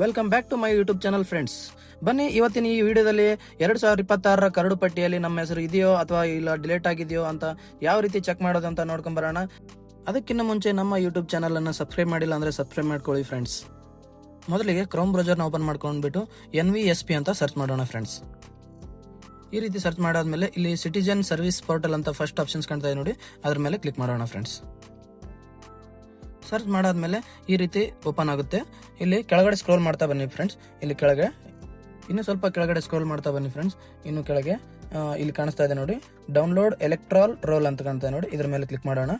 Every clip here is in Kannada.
Welcome back to my YouTube channel friends. ಬನ್ನಿ ಇವತ್ತಿನ ಈ ವಿಡಿಯೋದಲ್ಲಿ 2026 ಕರಡು ಪಟ್ಟಿಯಲ್ಲಿ ನಮ್ಮ ಹೆಸರು ಇದೆಯೋ ಅಥವಾ ಇಲ್ಲ ಡಿಲೀಟ್ ಆಗಿದೆಯೋ ಅಂತ ಯಾವ ರೀತಿ ಚೆಕ್ ಮಾಡೋದು ಅಂತ ನೋಡ್ಕೊಂಡ್ ಬರೋಣ. ಅದಕ್ಕಿಂತ ಮುಂಚೆ ನಮ್ಮ ಯೂಟ್ಯೂಬ್ ಚಾನಲ್ ಅನ್ನು ಸಬ್ಸ್ಕ್ರೈಬ್ ಮಾಡಿಲ್ಲ ಅಂದ್ರೆ ಸಬ್ಸ್ಕ್ರೈಬ್ ಮಾಡ್ಕೊಳ್ಳಿ ಫ್ರೆಂಡ್ಸ್. ಮೊದಲಿಗೆ ಕ್ರೋಮ್ ಬ್ರೌಸರ್ನ ಓಪನ್ ಮಾಡ್ಕೊಂಡ್ಬಿಟ್ಟು NVSP ಅಂತ ಸರ್ಚ್ ಮಾಡೋಣ ಫ್ರೆಂಡ್ಸ್. ಈ ರೀತಿ ಸರ್ಚ್ ಮಾಡಾದ್ಮೇಲೆ ಇಲ್ಲಿ ಸಿಟಿಜನ್ ಸರ್ವಿಸ್ ಪೋರ್ಟಲ್ ಅಂತ ಫಸ್ಟ್ ಆಪ್ಷನ್ಸ್ ಕಾಣ್ತಾ ಇದೆ ನೋಡಿ, ಅದ್ರ ಮೇಲೆ ಕ್ಲಿಕ್ ಮಾಡೋಣ ಫ್ರೆಂಡ್ಸ್. ಸರ್ಚ್ ಮಾಡಾದ್ಮೇಲೆ ಈ ರೀತಿ ಓಪನ್ ಆಗುತ್ತೆ. ಇಲ್ಲಿ ಕೆಳಗಡೆ ಸ್ಕ್ರೋಲ್ ಮಾಡ್ತಾ ಬನ್ನಿ ಫ್ರೆಂಡ್ಸ್. ಇಲ್ಲಿ ಕೆಳಗೆ ಇನ್ನು ಸ್ವಲ್ಪ ಕೆಳಗಡೆ ಸ್ಕ್ರೋಲ್ ಮಾಡ್ತಾ ಬನ್ನಿ ಫ್ರೆಂಡ್ಸ್. ಇನ್ನು ಕೆಳಗೆ ಇಲ್ಲಿ ಕಾಣಿಸ್ತಾ ಇದೆ ನೋಡಿ, ಡೌನ್ಲೋಡ್ ಎಲೆಕ್ಟ್ರಾಲ್ ರೋಲ್ ಅಂತ ಕಾಣ್ತಾ ಇದೆ ನೋಡಿ, ಇದ್ರ ಮೇಲೆ ಕ್ಲಿಕ್ ಮಾಡೋಣ.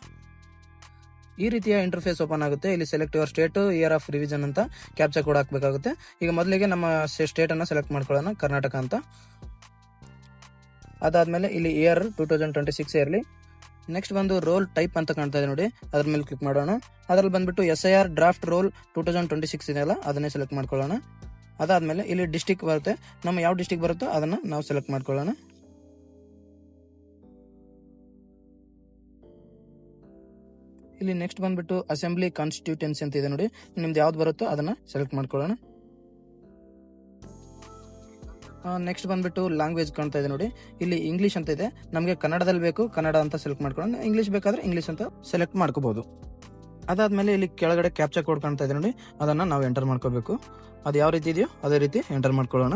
ಈ ರೀತಿಯ ಇಂಟರ್ಫೇಸ್ ಓಪನ್ ಆಗುತ್ತೆ. ಇಲ್ಲಿ select your state, year of revision ಅಂತ ಕ್ಯಾಪ್ಚಾ ಕೋಡ್ ಹಾಕಬೇಕಾಗುತ್ತೆ. ಈಗ ಮೊದಲಿಗೆ ನಮ್ಮ ಸ್ಟೇಟ್ ಅನ್ನ ಸೆಲೆಕ್ಟ್ ಮಾಡ್ಕೊಳ್ಳೋಣ, ಕರ್ನಾಟಕ ಅಂತ. ಅದಾದ್ಮೇಲೆ ಇಲ್ಲಿ ಇಯರ್ 2026 ಇರಲಿ. ನೆಕ್ಸ್ಟ್ ಬಂದು ರೋಲ್ ಟೈಪ್ ಅಂತ ಕಾಣ್ತಾ ಇದೆ ನೋಡಿ, ಅದ್ರ ಮೇಲೆ ಕ್ಲಿಕ್ ಮಾಡೋಣ. ಅದ್ರಲ್ಲಿ ಬಂದ್ಬಿಟ್ಟು SIR ಡ್ರಾಫ್ಟ್ ರೋಲ್ 2026 ಇದೆಯಲ್ಲ, ಅದನ್ನೇ ಸೆಲೆಕ್ಟ್ ಮಾಡ್ಕೊಳ್ಳೋಣ. ಅದಾದ್ಮೇಲೆ ಇಲ್ಲಿ ಡಿಸ್ಟಿಕ್ ಬರುತ್ತೆ, ನಮ್ಮ ಯಾವ ಡಿಸ್ಟಿಕ್ ಬರುತ್ತೋ ಅದನ್ನ ನಾವು ಸೆಲೆಕ್ಟ್ ಮಾಡ್ಕೊಳ್ಳೋಣ. ಇಲ್ಲಿ ನೆಕ್ಸ್ಟ್ ಬಂದ್ಬಿಟ್ಟು ಅಸೆಂಬ್ಲಿ ಕಾನ್ಸ್ಟಿಟ್ಯೂಟೆನ್ಸಿ ಅಂತ ಇದೆ ನೋಡಿ, ನಿಮ್ದು ಯಾವ್ದು ಬರುತ್ತೋ ಅದನ್ನ ಸೆಲೆಕ್ಟ್ ಮಾಡ್ಕೊಳ್ಳೋಣ. ನೆಕ್ಸ್ಟ್ ಬಂದ್ಬಿಟ್ಟು ಲ್ಯಾಂಗ್ವೇಜ್ ಕಾಣ್ತಾ ಇದೆ ನೋಡಿ, ಇಲ್ಲಿ ಇಂಗ್ಲಿಷ್ ಅಂತ ಇದೆ. ನಮಗೆ ಕನ್ನಡದಲ್ಲಿ ಬೇಕು, ಕನ್ನಡ ಅಂತ ಸೆಲೆಕ್ಟ್ ಮಾಡ್ಕೊಳ್ಳೋಣ. ಇಂಗ್ಲಿಷ್ ಬೇಕಾದ್ರೆ ಇಂಗ್ಲಿಷ್ ಅಂತ ಸೆಲೆಕ್ಟ್ ಮಾಡ್ಕೋಬಹುದು. ಅದಾದ್ಮೇಲೆ ಇಲ್ಲಿ ಕೆಳಗಡೆ ಕ್ಯಾಪ್ಚಾ ಕೋಡ್ ಕಾಣ್ತಾ ಇದೆ ನೋಡಿ, ಅದನ್ನ ನಾವು ಎಂಟರ್ ಮಾಡ್ಕೋಬೇಕು. ಅದು ಯಾವ ರೀತಿ ಇದೆಯೋ ಅದೇ ರೀತಿ ಎಂಟರ್ ಮಾಡ್ಕೊಳ್ಳೋಣ.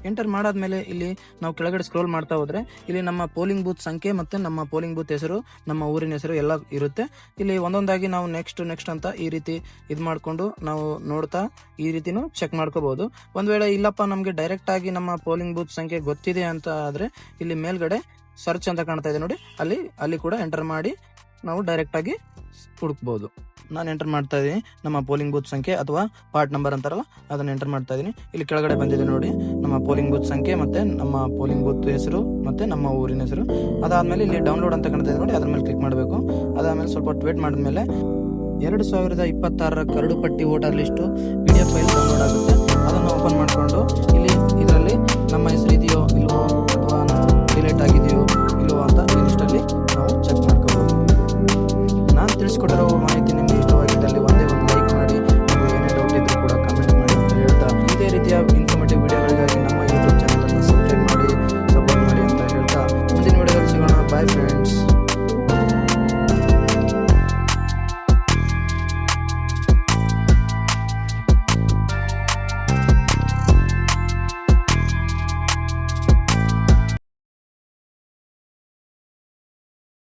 ಎಂಟರ್ ಮಾಡಾದ್ಮೇಲೆ ಇಲ್ಲಿ ನಾವು ಕೆಳಗಡೆ ಸ್ಕ್ರೋಲ್ ಮಾಡ್ತಾ ಹೋದ್ರೆ ಇಲ್ಲಿ ನಮ್ಮ ಪೋಲಿಂಗ್ ಬೂತ್ ಸಂಖ್ಯೆ ಮತ್ತೆ ನಮ್ಮ ಪೋಲಿಂಗ್ ಬೂತ್ ಹೆಸರು, ನಮ್ಮ ಊರಿನ ಹೆಸರು ಎಲ್ಲ ಇರುತ್ತೆ. ಇಲ್ಲಿ ಒಂದೊಂದಾಗಿ ನಾವು ನೆಕ್ಸ್ಟ್ ಅಂತ ಈ ರೀತಿ ಇದು ಮಾಡ್ಕೊಂಡು ನಾವು ನೋಡ್ತಾ ಈ ರೀತಿನೂ ಚೆಕ್ ಮಾಡ್ಕೋಬಹುದು. ಒಂದ್ ವೇಳೆ ಇಲ್ಲಪ್ಪ ನಮ್ಗೆ ಡೈರೆಕ್ಟ್ ಆಗಿ ನಮ್ಮ ಪೋಲಿಂಗ್ ಬೂತ್ ಸಂಖ್ಯೆ ಗೊತ್ತಿದೆ ಅಂತ ಆದ್ರೆ ಇಲ್ಲಿ ಮೇಲ್ಗಡೆ ಸರ್ಚ್ ಅಂತ ಕಾಣ್ತಾ ಇದೆ ನೋಡಿ, ಅಲ್ಲಿ ಕೂಡ ಎಂಟರ್ ಮಾಡಿ ನಾವು ಡೈರೆಕ್ಟ್ ಆಗಿ ಹುಡುಕ್ಬಹುದು. ನಾನು ಎಂಟರ್ ಮಾಡ್ತಾ ಇದ್ದೀನಿ ನಮ್ಮ ಪೋಲಿಂಗ್ ಬೂತ್ ಸಂಖ್ಯೆ ಅಥವಾ ಪಾರ್ಟ್ ನಂಬರ್ ಅಂತಾರಲ್ಲ, ಅದನ್ನ ಎಂಟರ್ ಮಾಡ್ತಾ ಇದ್ದೀನಿ. ಇಲ್ಲಿ ಕೆಳಗಡೆ ಬಂದಿದೆ ನೋಡಿ ನಮ್ಮ ಪೋಲಿಂಗ್ ಬೂತ್ ಸಂಖ್ಯೆ ಮತ್ತೆ ನಮ್ಮ ಪೋಲಿಂಗ್ ಬೂತ್ ಹೆಸರು ಮತ್ತೆ ನಮ್ಮ ಊರಿನ ಹೆಸರು. ಅದಾದ್ಮೇಲೆ ಇಲ್ಲಿ ಡೌನ್ಲೋಡ್ ಅಂತ ಕಾಣ್ತಾ ಇದೆ ನೋಡಿ, ಅದ್ರ ಮೇಲೆ ಕ್ಲಿಕ್ ಮಾಡಬೇಕು. ಅದಾದ್ಮೇಲೆ ಸ್ವಲ್ಪ ವೇಟ್ ಮಾಡಿದ್ಮೇಲೆ 2026 ಕರಡು ಪಟ್ಟಿ voter list PDF file download ಆಗುತ್ತೆ. ಅದನ್ನು ಓಪನ್ ಮಾಡಿಕೊಂಡು ಇಲ್ಲಿ ಇದರಲ್ಲಿ ನಮ್ಮ ಹೆಸರು